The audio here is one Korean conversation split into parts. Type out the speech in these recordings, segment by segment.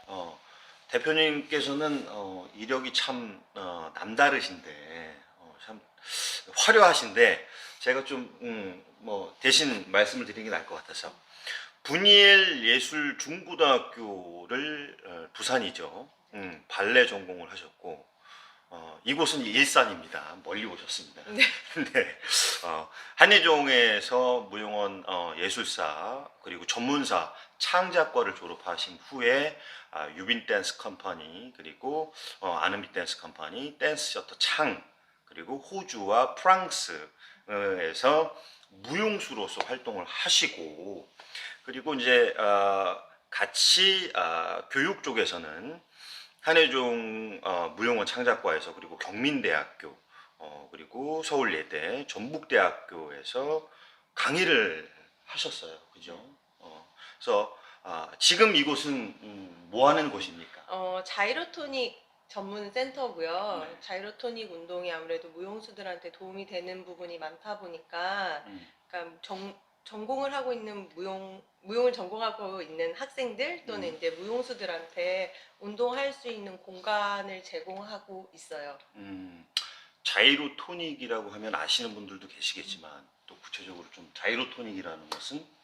어, 대표님께서는 이력이 참 남다르신데 참 화려하신데 제가 좀 뭐 대신 말씀을 드리는 게 나을 것 같아서 분이엘 예술 중고등학교를 부산이죠. 발레 전공을 하셨고 이곳은 일산입니다. 멀리 오셨습니다. 네. 네. 한예종에서 무용원 예술사 그리고 전문사 창작과를 졸업하신 후에 유빈 댄스 컴퍼니 그리고 아는비 댄스 컴퍼니 댄스 셔터 창 그리고 호주와 프랑스에서 무용수로서 활동을 하시고 그리고 이제 같이 교육 쪽에서는 한예종 무용원 창작과에서 그리고 경민대학교 그리고 서울예대 전북대학교에서 강의를 하셨어요. 그죠? 그래서 지금 이곳은 뭐 하는 곳입니까? 자이로토닉 전문 센터고요. 네. 자이로토닉 운동이 아무래도 무용수들한테 도움이 되는 부분이 많다 보니까, 음, 그러니까 전공을 하고 있는 무용을 전공하고 있는 학생들 또는 음, 이제 무용수들한테 운동할 수 있는 공간을 제공하고 있어요. 자이로토닉이라고 하면 아시는 분들도 계시겠지만 또 구체적으로 좀 자이로토닉이라는 것은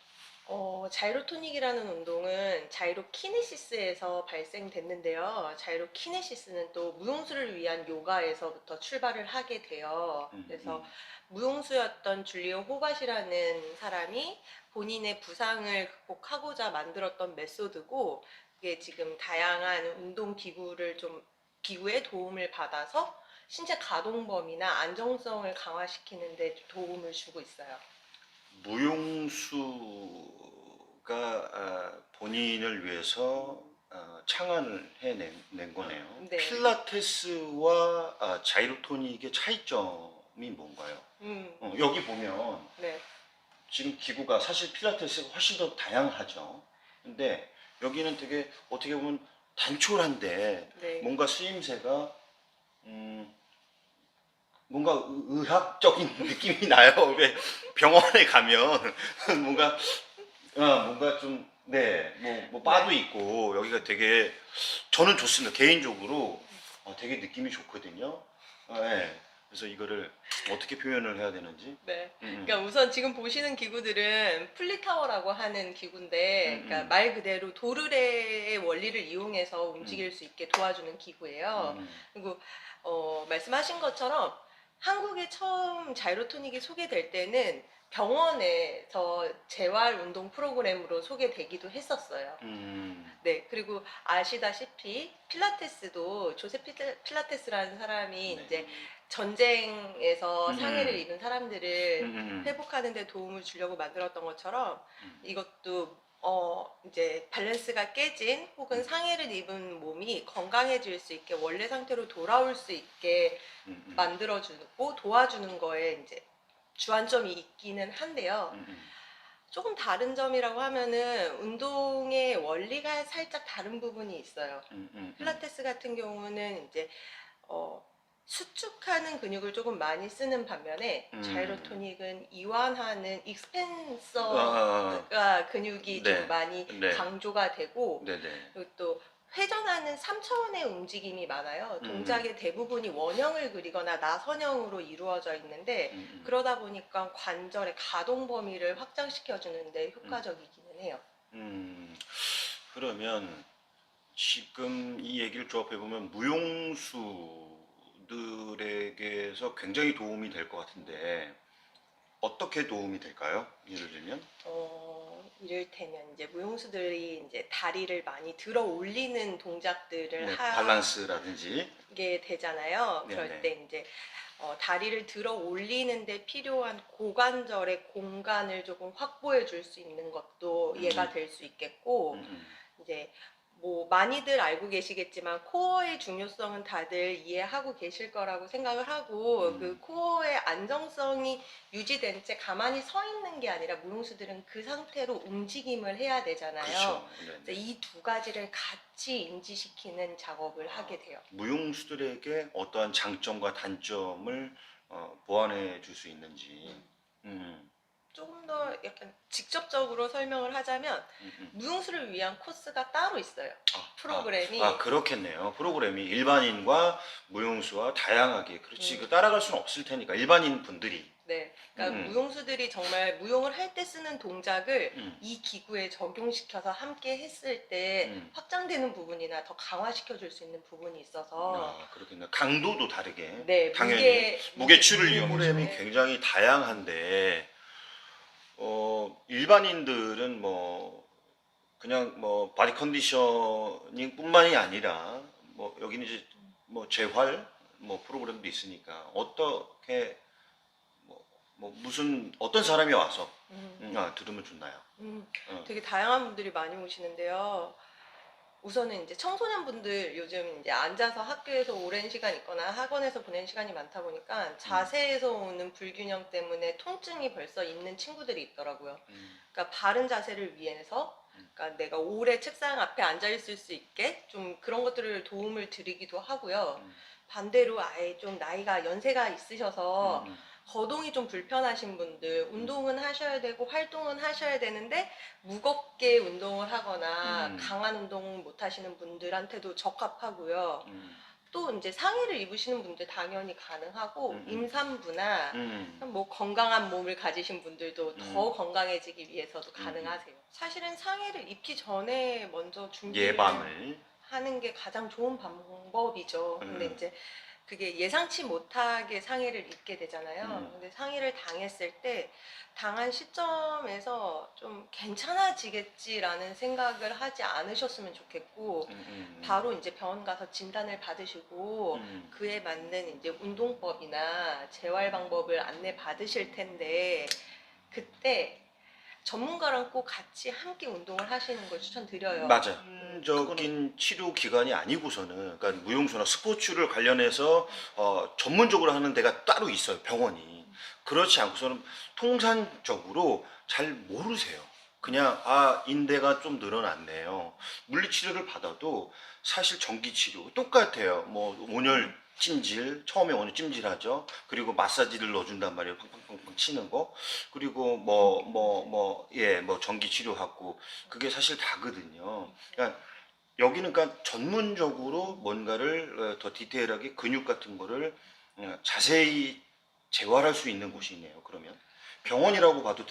자이로토닉이라는 운동은 자이로키네시스에서 발생됐는데요. 자이로키네시스는 또 무용수를 위한 요가에서부터 출발을 하게 돼요. 음, 그래서 음, 무용수였던 줄리오 호바시라는 사람이 본인의 부상을 극복하고자 만들었던 메소드고, 이게 지금 다양한 운동 기구의 도움을 받아서 신체 가동 범위나 안정성을 강화시키는 데 도움을 주고 있어요. 무용수가 본인을 위해서 창안을 해낸 거네요. 네. 필라테스와 자이로토닉의 차이점이 뭔가요? 음, 여기 보면 네. 지금 기구가 사실 필라테스가 훨씬 더 다양하죠. 근데 여기는 되게 어떻게 보면 단촐한데 네. 뭔가 쓰임새가 음, 뭔가 의학적인 느낌이 나요. 왜 병원에 가면 뭔가 뭔가 좀 네, 뭐 바도 네. 있고 여기가 되게 저는 좋습니다. 개인적으로 되게 느낌이 좋거든요. 네. 그래서 이거를 어떻게 표현을 해야 되는지. 네. 음, 그러니까 우선 지금 보시는 기구들은 플리타워라고 하는 기구인데, 그러니까 음, 말 그대로 도르래의 원리를 이용해서 음, 움직일 수 있게 도와주는 기구예요. 음, 그리고 말씀하신 것처럼 한국에 처음 자이로토닉이 소개될 때는 병원에서 재활 운동 프로그램으로 소개되기도 했었어요. 음, 네, 그리고 아시다시피 필라테스도 조세 필라테스라는 사람이 네. 이제 전쟁에서 상해를 음, 입은 음, 사람들을 음, 회복하는 데 도움을 주려고 만들었던 것처럼 음, 이것도 이제 밸런스가 깨진 혹은 음, 상해를 입은 몸이 건강해질 수 있게 원래 상태로 돌아올 수 있게 음, 만들어주고 도와주는 거에 이제 주안점이 있기는 한데요. 음, 조금 다른 점이라고 하면은 운동의 원리가 살짝 다른 부분이 있어요. 필라테스 같은 경우는 이제 어, 수축하는 근육을 조금 많이 쓰는 반면에 음. 자이로토닉은 이완하는 아, 아, 익스펜서가 근육이 좀 네, 많이 네, 강조가 되고, 네, 네. 그리고 또 회전하는 3차원의 움직임이 많아요. 음, 동작의 대부분이 원형을 그리거나 나선형으로 이루어져 있는데, 음, 그러다 보니까 관절의 가동 범위를 확장시켜 주는데 음, 효과적이기는 해요. 음. 그러면 지금 이 얘기를 조합해 보면 무용수들에게서 굉장히 도움이 될 것 같은데 어떻게 도움이 될까요? 예를 들면, 이를테면 이제 무용수들이 이제 다리를 많이 들어 올리는 동작들을 네, 하게 밸런스라든지, 되잖아요. 네, 그럴 때 네, 이제 다리를 들어 올리는데 필요한 고관절의 공간을 조금 확보해 줄 수 있는 것도 음, 이해가 될 수 있겠고, 음, 이제 뭐 많이들 알고 계시겠지만 코어의 중요성은 다들 이해하고 계실 거라고 생각을 하고, 그 음, 코어의 안정성이 유지된 채 가만히 서 있는 게 아니라 무용수들은 그 상태로 움직임을 해야 되잖아요. 그렇죠, 네, 그래서 네. 이 두 가지를 같이 인지시키는 작업을 하게 돼요. 무용수들에게 어떠한 장점과 단점을 보완해 줄 수 있는지, 음. 조금 더 약간 직접적으로 설명을 하자면 무용수를 위한 코스가 따로 있어요. 프로그램이. 그렇겠네요. 프로그램이 일반인과 무용수와 다양하게 그렇지 그 따라갈 수는 없을 테니까 일반인 분들이 네, 그러니까 무용수들이 정말 무용을 할 때 쓰는 동작을 이 기구에 적용시켜서 함께 했을 때 확장되는 부분이나 더 강화시켜 줄 수 있는 부분이 있어서 그렇겠네요. 강도도 다르게 네, 당연히 무게추를 무게 프로그램이 네. 굉장히 다양한데 일반인들은 뭐 그냥 뭐 바디 컨디셔닝뿐만이 아니라 뭐 여기는 이제 뭐 재활 뭐 프로그램도 있으니까 어떻게 뭐 무슨 어떤 사람이 와서 들으면 좋나요? 되게 다양한 분들이 많이 오시는데요. 우선은 이제 청소년분들 요즘 이제 앉아서 학교에서 오랜 시간 있거나 학원에서 보낸 시간이 많다 보니까 자세에서 오는 불균형 때문에 통증이 벌써 있는 친구들이 있더라고요. 그러니까 바른 자세를 위해서 그러니까 내가 오래 책상 앞에 앉아 있을 수 있게 좀 그런 것들을 도움을 드리기도 하고요. 반대로 아예 좀 나이가 연세가 있으셔서 거동이 좀 불편하신 분들, 운동은 하셔야 되고 활동은 하셔야 되는데 무겁게 운동을 하거나 강한 운동 못 하시는 분들한테도 적합하고요. 또 이제 상의를 입으시는 분들 당연히 가능하고 임산부나 뭐 건강한 몸을 가지신 분들도 더 건강해지기 위해서도 가능하세요. 사실은 상의를 입기 전에 먼저 준비를 예방을 하는 게 가장 좋은 방법이죠. 근데 이제 그게 예상치 못하게 상해를 입게 되잖아요. 근데 상해를 당했을 때 당한 시점에서 좀 괜찮아지겠지라는 생각을 하지 않으셨으면 좋겠고 바로 이제 병원 가서 진단을 받으시고 그에 맞는 이제 운동법이나 재활 방법을 안내 받으실 텐데 그때 전문가랑 꼭 같이 함께 운동을 하시는 걸 추천드려요. 맞아. 적인 치료 기관이 아니고서는 그러니까 무용수나 스포츠를 관련해서 전문적으로 하는 데가 따로 있어요. 병원이. 그렇지 않고서는 통상적으로 잘 모르세요. 그냥 인대가 좀 늘어났네요. 물리치료를 받아도 사실 전기치료 똑같아요. 뭐 온열 찜질 처음에 온열 찜질하죠. 그리고 마사지를 넣어준단 말이에요. 팡팡팡팡 치는 거. 그리고 뭐 전기 치료하고 그게 사실 다거든요. 그러니까 여기는 그러니까 전문적으로 뭔가를 더 디테일하게 근육 같은 거를 자세히 재활할 수 있는 곳이네요. 그러면 병원이라고 봐도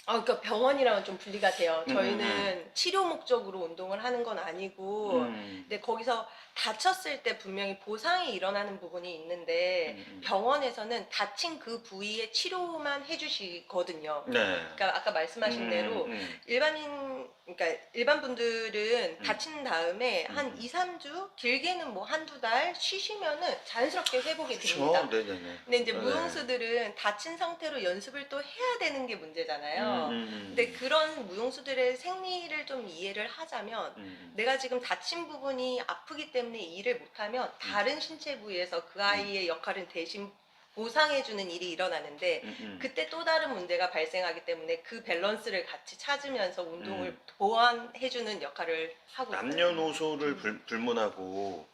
그러니까 병원이랑은 좀 분리가 돼요. 저희는 치료 목적으로 운동을 하는 건 아니고, 근데 거기서 다쳤을 때 분명히 보상이 일어나는 부분이 있는데, 병원에서는 다친 그 부위의 치료만 해주시거든요. 네. 그러니까 아까 말씀하신 대로 그러니까 일반 분들은 다친 다음에 한 2, 3주, 길게는 뭐 한두 달 쉬시면은 자연스럽게 회복이 됩니다. 네네네. 근데 이제 무용수들은 다친 상태로 연습을 또 해야 되는 게 문제잖아요. 근데 그런 무용수들의 생리를 좀 이해를 하자면 내가 지금 다친 부분이 아프기 때문에 일을 못하면 다른 신체 부위에서 그 아이의 역할을 대신 보상해주는 일이 일어나는데 그때 또 다른 문제가 발생하기 때문에 그 밸런스를 같이 찾으면서 운동을 보완해주는 역할을 하고 있어요. 남녀노소를 불문하고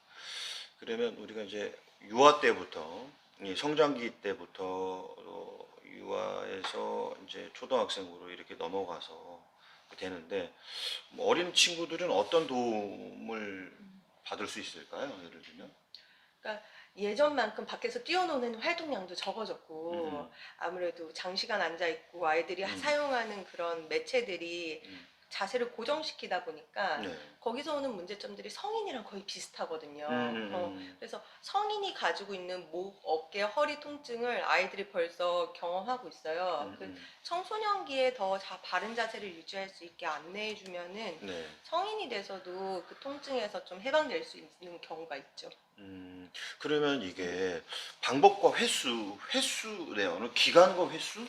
그러면 우리가 이제 유아 때부터 이 성장기 때부터 유아에서 이제 초등학생으로 이렇게 넘어가서 되는데 뭐 어린 친구들은 어떤 도움을 받을 수 있을까요? 예를 들면 그러니까 예전만큼 밖에서 뛰어노는 활동량도 적어졌고 아무래도 장시간 앉아 있고 아이들이 사용하는 그런 매체들이 자세를 고정시키다 보니까 네. 거기서 오는 문제점들이 성인이랑 거의 비슷하거든요. 그래서 성인이 가지고 있는 목, 어깨, 허리 통증을 아이들이 벌써 경험하고 있어요. 그 청소년기에 더 바른 자세를 유지할 수 있게 안내해주면은 네. 성인이 돼서도 그 통증에서 좀 해방될 수 있는 경우가 있죠. 그러면 이게 방법과 횟수래요. 어느 기간과 횟수?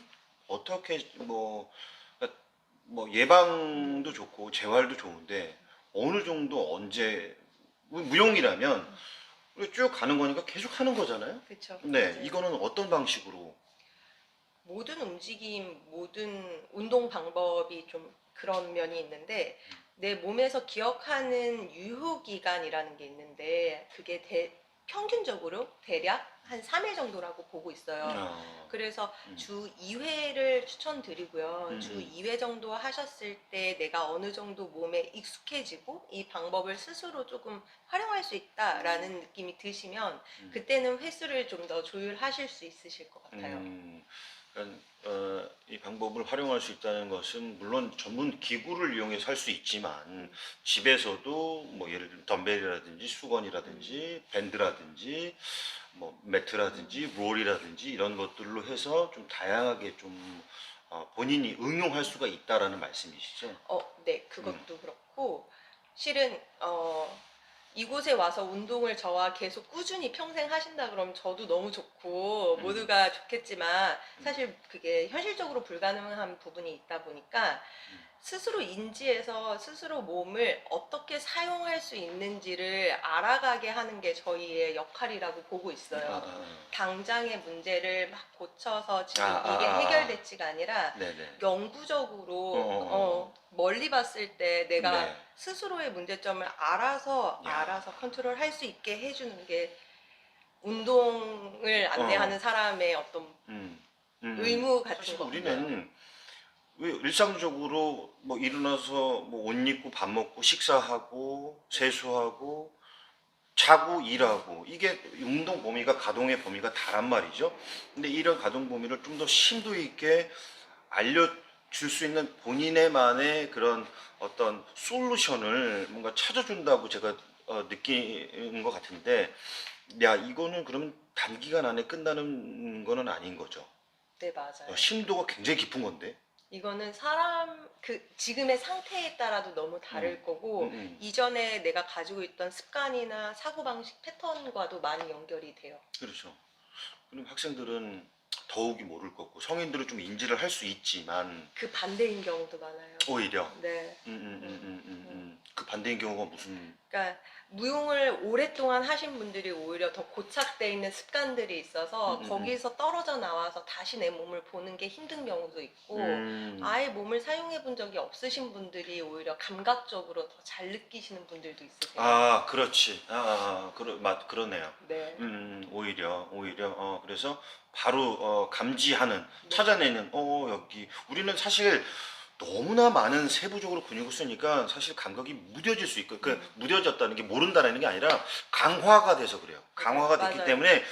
어떻게 뭐 예방도 좋고 재활도 좋은데 어느 정도 언제 무용이라면 쭉 가는 거니까 계속 하는 거잖아요. 그렇죠. 네, 이거는 어떤 방식으로? 모든 움직임, 모든 운동 방법이 좀 그런 면이 있는데 내 몸에서 기억하는 유효 기간이라는 게 있는데 그게 평균적으로 대략 한 3회 정도라고 보고 있어요. 그래서 주 2회를 추천드리고요. 주 2회 정도 하셨을 때 내가 어느 정도 몸에 익숙해지고 이 방법을 스스로 조금 활용할 수 있다라는 느낌이 드시면 그때는 횟수를 좀 더 조율하실 수 있으실 것 같아요. 그러니까, 이 방법을 활용할 수 있다는 것은 물론 전문 기구를 이용해서 할 수 있지만 집에서도 뭐 예를 들면 덤벨이라든지 수건이라든지 밴드라든지 뭐 매트라든지 롤이라든지 이런 것들로 해서 좀 다양하게 좀 본인이 응용할 수가 있다라는 말씀이시죠? 네, 그것도 그렇고 실은 이곳에 와서 운동을 저와 계속 꾸준히 평생 하신다 그러면 저도 너무 좋고 모두가 좋겠지만 사실 그게 현실적으로 불가능한 부분이 있다 보니까 스스로 인지해서 스스로 몸을 어떻게 사용할 수 있는지를 알아가게 하는 게 저희의 역할이라고 보고 있어요. 당장의 문제를 막 고쳐서 지금 이게 해결됐지가 아니라 네네. 영구적으로 멀리 봤을 때 내가 네. 스스로의 문제점을 알아서 야. 컨트롤 할 수 있게 해주는 게 운동을 안내하는 사람의 어떤 의무 같은 사실 거. 우리는 왜 일상적으로 뭐 일어나서 뭐 옷 입고 밥 먹고 식사하고 세수하고 자고 일하고 이게 운동 범위가 가동의 범위가 다란 말이죠. 근데 이런 가동 범위를 좀 더 심도 있게 알려줄 수 있는 본인의만의 그런 어떤 솔루션을 뭔가 찾아준다고 제가 느끼는 것 같은데, 야 이거는 그러면 단기간 안에 끝나는 거는 아닌 거죠. 네, 맞아요. 심도가 굉장히 깊은 건데. 이거는 사람 그 지금의 상태에 따라도 너무 다를 거고 이전에 내가 가지고 있던 습관이나 사고방식 패턴과도 많이 연결이 돼요. 그렇죠. 그럼 학생들은 더욱이 모를 거고 성인들은 좀 인지를 할 수 있지만 그 반대인 경우도 많아요. 오히려 네. 그 반대인 경우가 무슨 그러니까 무용을 오랫동안 하신 분들이 오히려 더 고착돼 있는 습관들이 있어서 거기서 떨어져 나와서 다시 내 몸을 보는 게 힘든 경우도 있고 아예 몸을 사용해 본 적이 없으신 분들이 오히려 감각적으로 더 잘 느끼시는 분들도 있으세요. 그렇지. 그러네요. 네. 오히려 그래서 바로 감지하는 찾아내는 여기 우리는 사실 너무나 많은 세부적으로 근육을 쓰니까 사실 감각이 무뎌질 수 있고 그 무뎌졌다는 게 모른다는 게 아니라 강화가 돼서 그래요. 강화가 됐기 맞아요. 때문에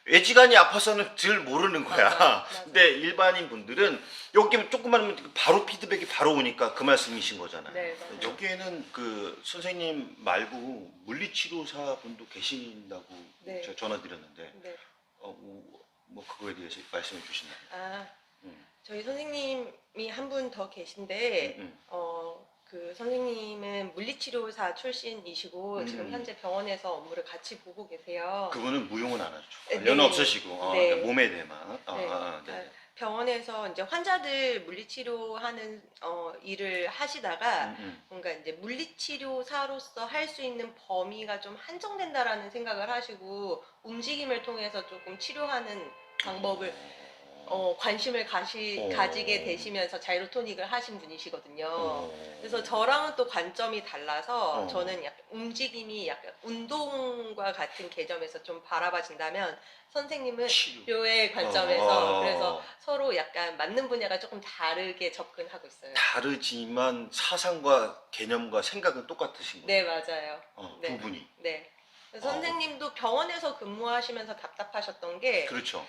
외지간이 아파서는 덜 모르는 거야. 맞아요. 근데 일반인 분들은 여기 조금만 하면 바로 피드백이 바로 오니까 그 말씀이신 거잖아요. 네, 맞아요. 여기에는 그 선생님 말고 물리치료사 분도 계신다고 네. 제가 전화 드렸는데 네. 뭐 그거에 대해서 말씀해 주신다면. 저희 선생님이 한 분 더 계신데 그 선생님은 물리치료사 출신이시고 지금 현재 병원에서 업무를 같이 보고 계세요. 그분은 무용은 안 하죠. 네. 관련은 없으시고 네. 그러니까 몸에 대해만. 네. 그러니까 병원에서 이제 환자들 물리치료하는 일을 하시다가 뭔가 이제 물리치료사로서 할 수 있는 범위가 좀 한정된다라는 생각을 하시고 움직임을 통해서 조금 치료하는 방법을 관심을 가지게 되시면서 자이로토닉을 하신 분이시거든요. 그래서 저랑은 또 관점이 달라서 저는 약간 움직임이 약간 운동과 같은 개념에서 좀 바라봐진다면 선생님은 치료의 관점에서 그래서 서로 약간 맞는 분야가 조금 다르게 접근하고 있어요. 다르지만 사상과 개념과 생각은 똑같으신 거예요. 네, 맞아요. 두 분이. 네. 선생님도 병원에서 근무하시면서 답답하셨던 게 그렇죠.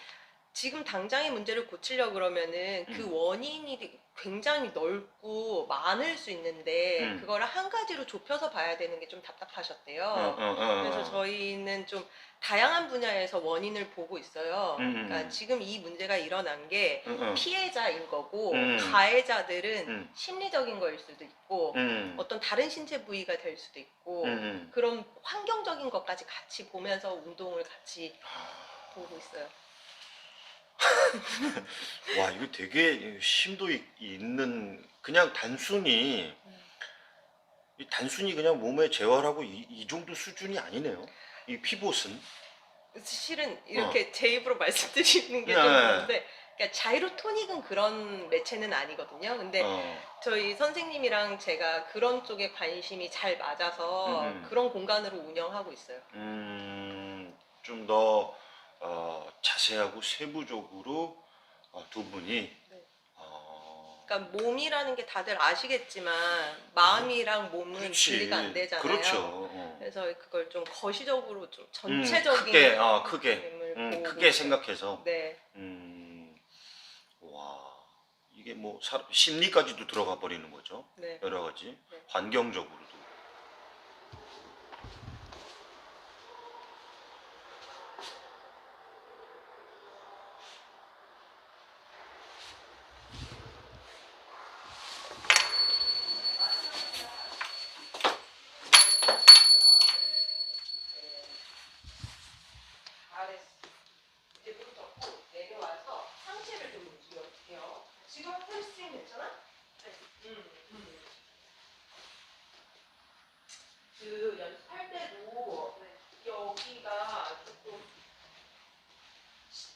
지금 당장의 문제를 고치려고 그러면은 그 원인이 굉장히 넓고 많을 수 있는데 그거를 한 가지로 좁혀서 봐야 되는 게 좀 답답하셨대요. 그래서 저희는 좀 다양한 분야에서 원인을 보고 있어요. 그러니까 지금 이 문제가 일어난 게 피해자인 거고 가해자들은 심리적인 거일 수도 있고 어떤 다른 신체 부위가 될 수도 있고 그런 환경적인 것까지 같이 보면서 운동을 같이 보고 있어요. 와 이거 되게 심도 있는 그냥 단순히 그냥 몸에 재활하고 이 정도 수준이 아니네요. 이 피봇은. 실은 이렇게 제 입으로 말씀드리는 게 좀 네. 그런데 그러니까 자이로토닉은 그런 매체는 아니거든요. 근데 저희 선생님이랑 제가 그런 쪽에 관심이 잘 맞아서 그런 공간으로 운영하고 있어요. 좀 더 자세하고 세부적으로 두 분이 네. 어, 그러니까 몸이라는 게 다들 아시겠지만 마음이랑 몸은 그렇지. 분리가 안 되잖아요. 그렇죠. 그래서 그걸 좀 거시적으로 좀 전체적인 크게 크게 그림을 보고 크게 있어요. 생각해서 네. 와 이게 뭐 심리까지도 들어가 버리는 거죠. 네. 여러 가지 네. 환경적으로도. 잘했어. 이제 물 덮고 내려와서 상체를 좀 움직여볼게요. 지금 햄스트링 괜찮아? 네. 그 연습할 때도 여기가 조금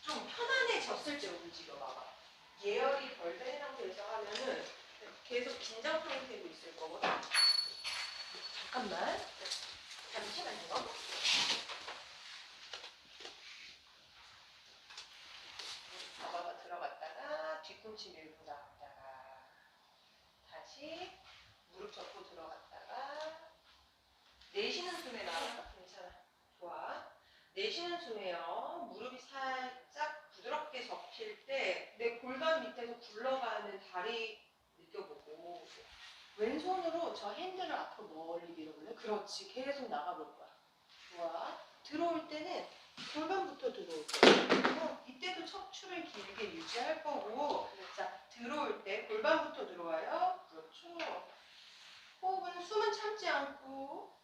좀 편안해졌을 때 움직여봐봐. 예열이 덜 된 상태에서 하면은 계속 긴장 상태로 있을 거거든. 잠깐만. 잠시만요. 잡아가 들어갔다가 뒤꿈치 밀고 나갔다가 다시 무릎 접고 들어갔다가 내쉬는 숨에 나와. 괜찮아. 좋아. 내쉬는 숨에요. 무릎이 살짝 부드럽게 접힐 때 내 골반 밑에서 굴러가는 다리 느껴보고 왼손으로 저 핸들을 앞으로 멀리 밀어볼래? 그렇지. 계속 나가볼 거야. 좋아. 들어올 때는 골반부터 들어올 거야. 이때도 척추를 길게 유지할 거고 자 들어올 때 골반부터 들어와요. 그렇죠. 호흡은 숨은 참지 않고